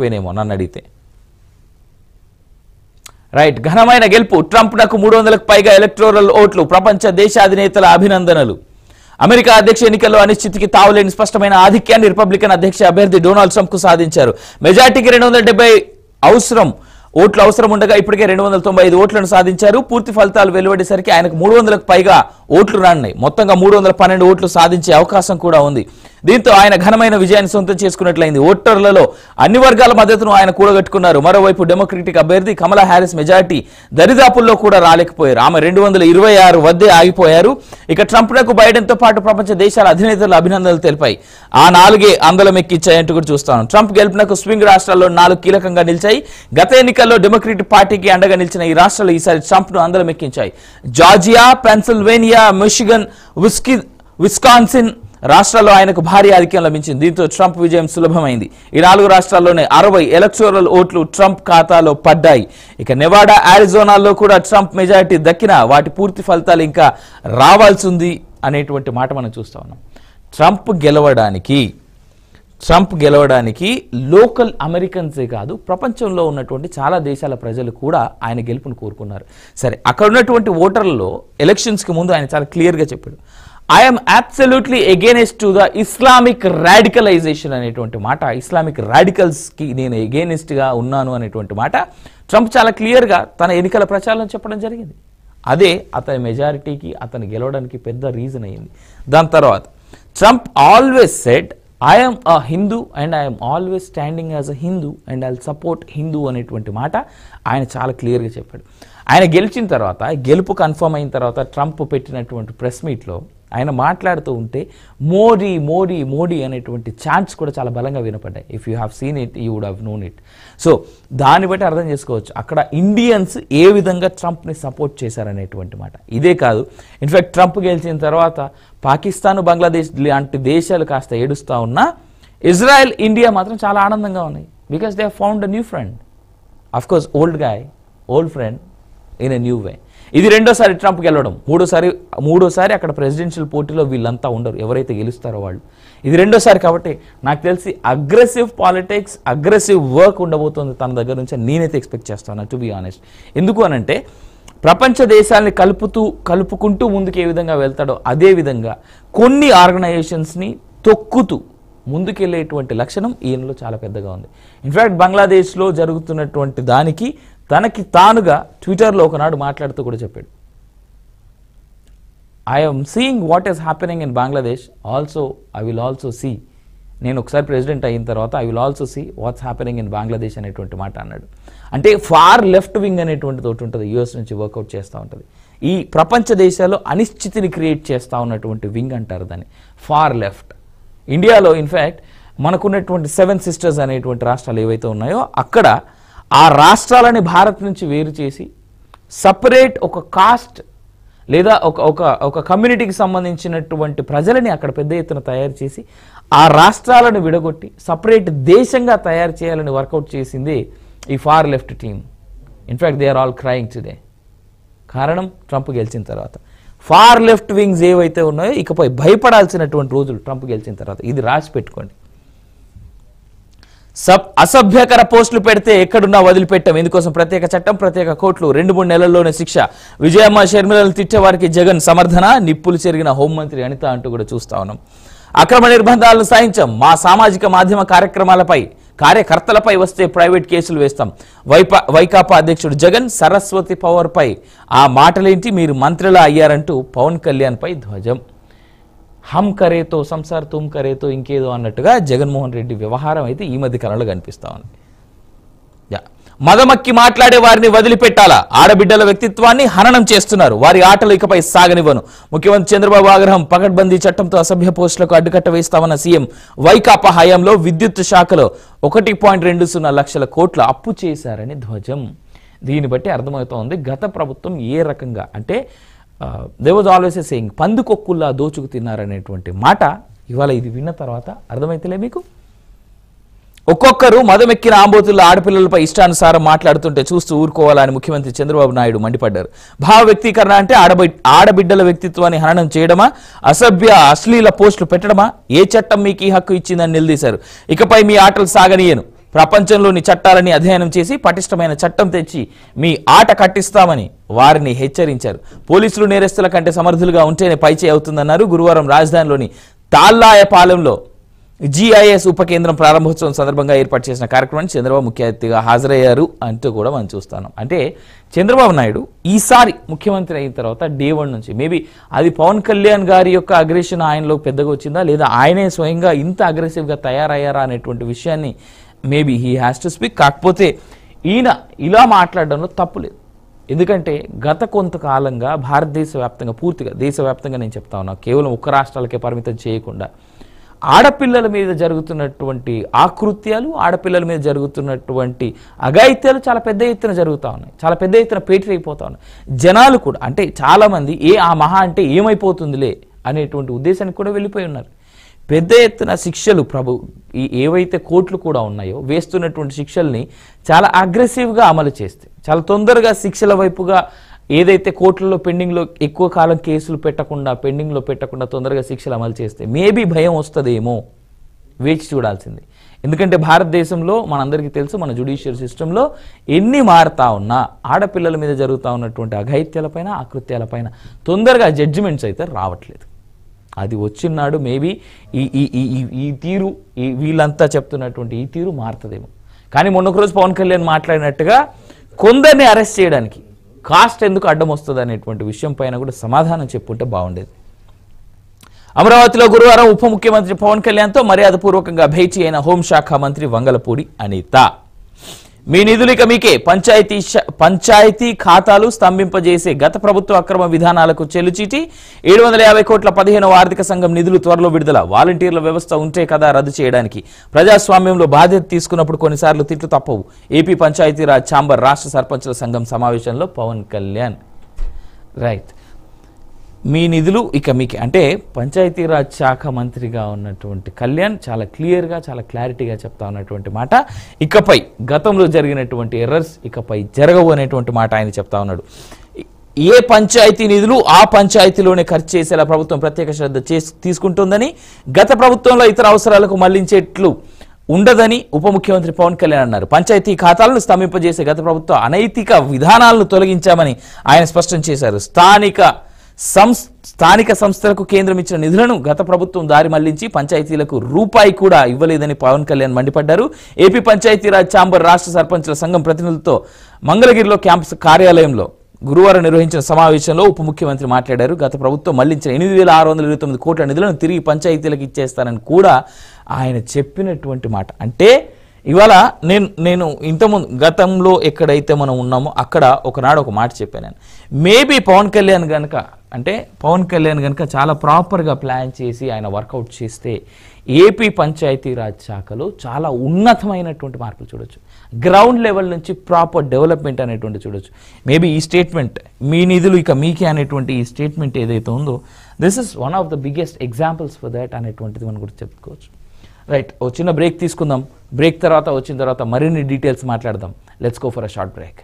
వేనేమో నన్ను అడిగితే. రైట్, ఘనమైన గెలుపు. ట్రంప్నకు 300కు పైగా ఎలక్టోరల్ ఓట్లు. ప్రపంచ దేశాధినేతల అభినందనలు. అమెరికా అధ్యక్ష ఎన్నికల్లో అనిశ్చితికి తావులేని స్పష్టమైన ఆధిక్యాన్ని రిపబ్లికన్ అధ్యక్ష అభ్యర్థి డొనాల్డ్ ట్రంప్ కు సాధించారు. మెజార్టీకి 270 ఓట్లు అవసరం ఉండగా ఇప్పటికే 295 ఓట్లను సాధించారు. పూర్తి ఫలితాలు వెలువడేసరికి ఆయనకు 300కు పైగా ఓట్లు రానున్నాయి. మొత్తంగా 312 ఓట్లు సాధించే అవకాశం కూడా ఉంది. దీంతో ఆయన ఘనమైన విజయాన్ని సొంతం చేసుకున్నట్లయింది. ఓటర్లలో అన్ని వర్గాల మద్దతును ఆయన కూడగట్టుకున్నారు. మరోవైపు డెమోక్రటిక్ అభ్యర్థి కమలా హ్యారిస్ మెజార్టీ దరిదాపుల్లో కూడా రాలేకపోయారు. ఆమె 226 వద్దే ఆగిపోయారు. ఇక ట్రంప్నకు బైడెన్ తో పాటు ప్రపంచ దేశాల అధినేతలు అభినందనలు తెలిపాయి. ఆ 4 అందలం ఎక్కించాయంటూ కూడా చూస్తాను. ట్రంప్ గెలుపునకు స్వింగ్ రాష్ట్రాల్లో 4 కీలకంగా నిలిచాయి. గత ఎన్నికల్లో డెమోక్రటిక్ పార్టీకి అండగా నిలిచిన ఈ రాష్ట్రాలు ఈసారి ట్రంప్ ను అందలం ఎక్కించాయి. జార్జియా, పెన్సిల్వేనియా, మిషిగన్, విస్కాన్సిన్ రాష్ట్రాల్లో ఆయనకు భారీ ఆధిక్యం లభించింది. దీంతో ట్రంప్ విజయం సులభమైంది. ఈ 4 రాష్ట్రాల్లోనే 60 ఎలక్టోరల్ ఓట్లు ట్రంప్ ఖాతాలో పడ్డాయి. ఇక నెవాడా, ఆరిజోనాల్లో కూడా ట్రంప్ మెజారిటీ దక్కినా వాటి పూర్తి ఫలితాలు ఇంకా రావాల్సింది అనేటువంటి మాట మనం చూస్తా ఉన్నాం. ట్రంప్ గెలవడానికి లోకల్ అమెరికన్సే కాదు, ప్రపంచంలో ఉన్నటువంటి చాలా దేశాల ప్రజలు కూడా ఆయన గెలుపును కోరుకున్నారు. సరే, అక్కడ ఉన్నటువంటి ఓటర్లలో ఎలక్షన్స్కి ముందు ఆయన చాలా క్లియర్గా చెప్పాడు, I'm absolutely against to the Islamic radicalisation అనేటువంటి మాట. ఇస్లామిక్ రాడికల్స్కి నేను అగేనెస్ట్గా ఉన్నాను అనేటువంటి మాట ట్రంప్ చాలా క్లియర్గా తన ఎన్నికల ప్రచారంలో చెప్పడం జరిగింది. అదే అతని మెజారిటీకి, అతను గెలవడానికి పెద్ద రీజన్ అయింది. దాని తర్వాత Trump always said I am a Hindu and I am always standing as a Hindu and I'll support Hindu అనేటువంటి మాట ఆయన చాలా క్లియర్గా చెప్పాడు. ఆయన గెలిచిన తర్వాత, గెలుపు కన్ఫర్మ్ అయిన తర్వాత ట్రంప్ పెట్టినటువంటి ప్రెస్ మీట్లో ఆయన మాట్లాడుతూ ఉంటే మోడీ మోడీ మోడీ అనేటువంటి ఛాన్స్ కూడా చాలా బలంగా వినపడ్డాయి. If you have seen it you would have known it. So దాన్ని బట్టి అర్థం చేసుకోవచ్చు అక్కడ ఇండియన్స్ ఏ విధంగా ట్రంప్ని సపోర్ట్ చేశారనేటువంటి మాట. ఇదే కాదు, ఇన్ఫ్యాక్ట్ ట్రంప్ గెలిచిన తర్వాత పాకిస్తాన్, బంగ్లాదేశ్ లాంటి దేశాలు కాస్త ఏడుస్తూ ఉన్నా ఇజ్రాయెల్, ఇండియా మాత్రం చాలా ఆనందంగా ఉన్నాయి. Because they have found a new friend. Of course old friend in a new way. ఇది రెండోసారి ట్రంప్ గెలవడం. మూడోసారి అక్కడ ప్రెసిడెన్షియల్ పోటీలో వీళ్ళంతా ఉండరు, ఎవరైతే గెలుస్తారో వాళ్ళు. ఇది రెండోసారి కాబట్టి నాకు తెలిసి అగ్రెసివ్ పాలిటిక్స్, అగ్రెసివ్ వర్క్ ఉండబోతుంది తన దగ్గర నుంచి నేనైతే ఎక్స్పెక్ట్ చేస్తాను, టు బి ఆనెస్ట్. ఎందుకు అనంటే ప్రపంచ దేశాలని కలుపుకుంటూ ముందుకు ఏ విధంగా వెళ్తాడో అదే విధంగా కొన్ని ఆర్గనైజేషన్స్ని తొక్కుతూ ముందుకెళ్ళేటువంటి లక్షణం ఈయనలో చాలా పెద్దగా ఉంది. ఇన్ఫ్యాక్ట్ బంగ్లాదేశ్లో జరుగుతున్నటువంటి దానికి తనకి తానుగా ట్విట్టర్లో ఒకనాడు మాట్లాడుతూ కూడా చెప్పాడు, I'm seeing what is happening in Bangladesh, also I will also see, నేను ఒకసారి ప్రెసిడెంట్ అయిన తర్వాత I will also see what's happening in Bangladesh అనేటువంటి మాట అన్నాడు. అంటే ఫార్ లెఫ్ట్ వింగ్ అనేటువంటిది ఒకటి ఉంటుంది, యూఎస్ నుంచి వర్కౌట్ చేస్తూ ఉంటుంది. ఈ ప్రపంచ దేశాల్లో అనిశ్చితిని క్రియేట్ చేస్తూ ఉన్నటువంటి వింగ్ అంటారు దాన్ని, ఫార్ లెఫ్ట్. ఇండియాలో ఇన్ఫ్యాక్ట్ మనకున్నటువంటి 7 సిస్టర్స్ అనేటువంటి రాష్ట్రాలు ఏవైతే ఉన్నాయో అక్కడ ఆ రాష్ట్రాలని భారత్ నుంచి వేరు చేసి సపరేట్ ఒక కాస్ట్ లేదా ఒక కమ్యూనిటీకి సంబంధించినటువంటి ప్రజలని అక్కడ పెద్ద ఎత్తున తయారు చేసి ఆ రాష్ట్రాలను విడగొట్టి సపరేట్ దేశంగా తయారు చేయాలని వర్కౌట్ చేసింది ఈ far left team. In fact they are all crying today. కారణం ట్రంప్ గెలిచిన తర్వాత ఫార్ లెఫ్ట్ వింగ్స్ ఏవైతే ఉన్నాయో ఇకపై భయపడాల్సినటువంటి రోజులు ట్రంప్ గెలిచిన తర్వాత. ఇది రాసి పెట్టుకోండి. అసభ్యకర పోస్టులు పెడితే ఎక్కడున్నా వదిలిపెట్టాం, ఇందుకోసం ప్రత్యేక చట్టం, ప్రత్యేక కోర్టులు, 2-3 నెలల్లోనే శిక్ష. విజయమ్మ, షర్మిలను తిట్టేవారికి జగన్ సమర్థన, నిప్పులు చెరిగిన హోంమంత్రి అనిత అంటూ కూడా చూస్తా ఉన్నాం. అక్రమ నిర్బంధాలను సాయించాం, మా సామాజిక మాధ్యమ కార్యకర్తలపై వస్తే ప్రైవేట్ కేసులు వేస్తాం. వైకాపా అధ్యక్షుడు జగన్ సరస్వతి పవర్ పై ఆ మాటలేంటి, మీరు మంత్రిలా అయ్యారంటూ పవన్ కళ్యాణ్ పై ధ్వజం. హమ్ కరేతో సంసార్ తుమ్ కరేతో ఇంకేదో అన్నట్టుగా జగన్మోహన్ రెడ్డి వ్యవహారం అయితే ఈ మధ్య కాలంలో కనిపిస్తా ఉంది. మదమక్కి మాట్లాడే వారిని వదిలిపెట్టాలా, ఆడబిడ్డల వ్యక్తిత్వాన్ని హననం చేస్తున్నారు, వారి ఆటలు ఇకపై సాగనివ్వను. ముఖ్యమంత్రి చంద్రబాబు ఆగ్రహం, పకడ్బందీ చట్టంతో అసభ్య పోస్టులకు అడ్డుకట్ట వేస్తామన్న సీఎం. వైకాపా హయాంలో విద్యుత్ శాఖలో 1.20 లక్షల కోట్ల అప్పు చేశారని ధ్వజం. దీన్ని బట్టి అర్థమవుతోంది గత ప్రభుత్వం ఏ రకంగా అంటే they was always a saying, పందుకొక్కుల్లా దోచుకు తిన్నారనేటువంటి మాట ఇవాళ ఇది విన్న తర్వాత అర్థమైతలే మీకు. ఒక్కొక్కరు మదమెక్కిన ఆంబోతుల్లో ఆడపిల్లలపై ఇష్టానుసారం మాట్లాడుతుంటే చూస్తూ ఊరుకోవాలని ముఖ్యమంత్రి చంద్రబాబు నాయుడు మండిపడ్డారు. భావ వ్యక్తీకరణ అంటే ఆడబిడ్డల వ్యక్తిత్వాన్ని హననం చేయడమా, అశ్లీల పోస్టులు పెట్టడమా? ఏ చట్టం మీకు ఈ హక్కు ఇచ్చిందని నిలదీశారు. ఇకపై మీ ఆటలు సాగనీయను, ప్రపంచంలోని చట్టాలని అధ్యయనం చేసి పటిష్టమైన చట్టం తెచ్చి మీ ఆట కట్టిస్తామని వారిని హెచ్చరించారు. పోలీసులు నేరస్తుల కంటే సమర్థులుగా ఉంటేనే పైచే అవుతుందన్నారు. గురువారం రాజధానిలోని తాళ్ళాయపాలెంలో GIS ఉప కేంద్రం ప్రారంభోత్సవం సందర్భంగా ఏర్పాటు చేసిన కార్యక్రమాన్ని చంద్రబాబు ముఖ్య అతిథిగా హాజరయ్యారు అంటూ కూడా మనం చూస్తాం. అంటే చంద్రబాబు నాయుడు ఈసారి ముఖ్యమంత్రి అయిన తర్వాత డే 1 నుంచి మేబీ అది పవన్ కళ్యాణ్ గారి యొక్క అగ్రెషన్ ఆయనలో పెద్దగా వచ్చిందా లేదా ఆయనే స్వయంగా ఇంత అగ్రెసివ్గా తయారయ్యారా అనేటువంటి విషయాన్ని maybe he has to speak. కాకపోతే ఈయన ఇలా మాట్లాడడంలో తప్పు లేదు. ఎందుకంటే గత కొంతకాలంగా భారతదేశ వ్యాప్తంగా పూర్తిగా దేశవ్యాప్తంగా నేను చెప్తా ఉన్నా, కేవలం ఒక్క రాష్ట్రాలకే పరిమితం చేయకుండా ఆడపిల్లల మీద జరుగుతున్నటువంటి ఆకృత్యాలు, ఆడపిల్లల మీద జరుగుతున్నటువంటి అఘాయిత్యాలు చాలా పెద్ద ఎత్తున జరుగుతూ ఉన్నాయి, చాలా పెద్ద ఎత్తున పేటరైపోతా ఉన్నాయి. జనాలు కూడా అంటే చాలామంది ఆ మహా అంటే ఏమైపోతుందిలే అనేటువంటి ఉద్దేశానికి కూడా వెళ్ళిపోయి ఉన్నారు. పెద్ద ఎత్తున శిక్షలు ఏవైతే కోర్టులు కూడా ఉన్నాయో వేస్తున్నటువంటి శిక్షల్ని చాలా అగ్రెసివ్గా అమలు చేస్తే, చాలా తొందరగా శిక్షల వైపుగా ఏదైతే కోర్టులలో పెండింగ్లో ఎక్కువ కాలం కేసులు పెండింగ్లో పెట్టకుండా తొందరగా శిక్షలు అమలు చేస్తే మేబీ భయం వస్తుందేమో, వేచి చూడాల్సింది. ఎందుకంటే భారతదేశంలో మనందరికీ తెలుసు, మన జ్యుడిషియల్ సిస్టంలో ఎన్ని మారుతా ఉన్నా ఆడపిల్లల మీద జరుగుతూ ఉన్నటువంటి అఘాయిత్యాలపైన ఆకృత్యాలపైన తొందరగా జడ్జిమెంట్స్ అయితే రావట్లేదు. అది వచ్చినాడు మేబీ ఈ తీరు వీళ్ళంతా చెప్తున్నటువంటి ఈ తీరు మారుతుందేమో. కానీ మొన్నొక రోజు పవన్ కళ్యాణ్ మాట్లాడినట్టుగా కొందరిని అరెస్ట్ చేయడానికి కాస్ట్ ఎందుకు అడ్డం వస్తుంది అనేటువంటి విషయం పైన కూడా సమాధానం చెప్పుంటే బాగుండేది. అమరావతిలో గురువారం ఉప ముఖ్యమంత్రి పవన్ కళ్యాణ్తో మర్యాదపూర్వకంగా భేటీ అయిన హోంశాఖ మంత్రి వంగలపూడి అనిత. మీ నిధులు ఇక మీకే, పంచాయతీ ఖాతాలు స్తంభింపజేసే గత ప్రభుత్వ అక్రమ విధానాలకు చెల్లుచీటి, 750 కోట్ల 15వ ఆర్థిక సంఘం నిధులు త్వరలో విడుదల, వాలంటీర్ల వ్యవస్థ ఉంటే కదా రద్దు చేయడానికి, ప్రజాస్వామ్యంలో బాధ్యత తీసుకున్నప్పుడు కొన్నిసార్లు తిట్లు తప్పవు, ఏపీ పంచాయతీరాజ్ ఛాంబర్ రాష్ట్ర సర్పంచుల సంఘం సమావేశంలో పవన్ కళ్యాణ్. రైట్, మీ నిధులు ఇక మీకే అంటే పంచాయతీరాజ్ శాఖ మంత్రిగా ఉన్నటువంటి కళ్యాణ్ చాలా క్లియర్గా చాలా క్లారిటీగా చెప్తా ఉన్నటువంటి మాట. ఇకపై గతంలో జరిగినటువంటి ఎర్రర్స్ ఇకపై జరగవు అనేటువంటి మాట ఆయన చెప్తా ఉన్నాడు. ఏ పంచాయతీ నిధులు ఆ పంచాయతీలోనే ఖర్చు చేసేలా ప్రభుత్వం ప్రత్యేక శ్రద్ధ తీసుకుంటుందని, గత ప్రభుత్వంలో ఇతర అవసరాలకు మళ్లించేట్లు ఉండదని ఉప ముఖ్యమంత్రి పవన్ కళ్యాణ్ అన్నారు. పంచాయతీ ఖాతాలను స్తంభింపజేసే గత ప్రభుత్వ అనైతిక విధానాలను తొలగించామని ఆయన స్పష్టం చేశారు. స్థానిక సంస్థలకు కేంద్రం ఇచ్చిన నిధులను గత ప్రభుత్వం దారి మళ్లించి పంచాయతీలకు రూపాయి కూడా ఇవ్వలేదని పవన్ కళ్యాణ్ మండిపడ్డారు. ఏపీ పంచాయతీరాజ్ ఛాంబర్ రాష్ట్ర సర్పంచుల సంఘం ప్రతినిధులతో మంగళగిరిలో క్యాంపస్ కార్యాలయంలో గురువారం నిర్వహించిన సమావేశంలో ఉప ముఖ్యమంత్రి మాట్లాడారు. గత ప్రభుత్వం మళ్లించిన 8,629 కోట్ల నిధులను తిరిగి పంచాయతీలకు ఇచ్చేస్తానని కూడా ఆయన చెప్పినటువంటి మాట. అంటే ఇవాళ నేను ఇంతకుముందు గతంలో ఎక్కడైతే మనం ఉన్నామో అక్కడ ఒకనాడు ఒక మాట చెప్పాను నేను. మేబీ పవన్ కళ్యాణ్ కనుక చాలా ప్రాపర్గా ప్లాన్ చేసి ఆయన వర్కౌట్ చేస్తే ఏపీ పంచాయతీరాజ్ శాఖలో చాలా ఉన్నతమైనటువంటి మార్పులు చూడొచ్చు. గ్రౌండ్ లెవెల్ నుంచి ప్రాపర్ డెవలప్మెంట్ అనేటువంటి చూడొచ్చు. మేబీ ఈ స్టేట్మెంట్ మీ నిధులు ఇక మీకే అనేటువంటి ఈ స్టేట్మెంట్ ఏదైతే ఉందో this is one of the biggest examples for that అనేటువంటిది మనం కూడా చెప్పుకోవచ్చు. రైట్, ఓ చిన్న బ్రేక్ తీసుకుందాం. బ్రేక్ వచ్చిన తర్వాత మరిన్ని డీటెయిల్స్ మాట్లాడదాం. Let's go for a short break.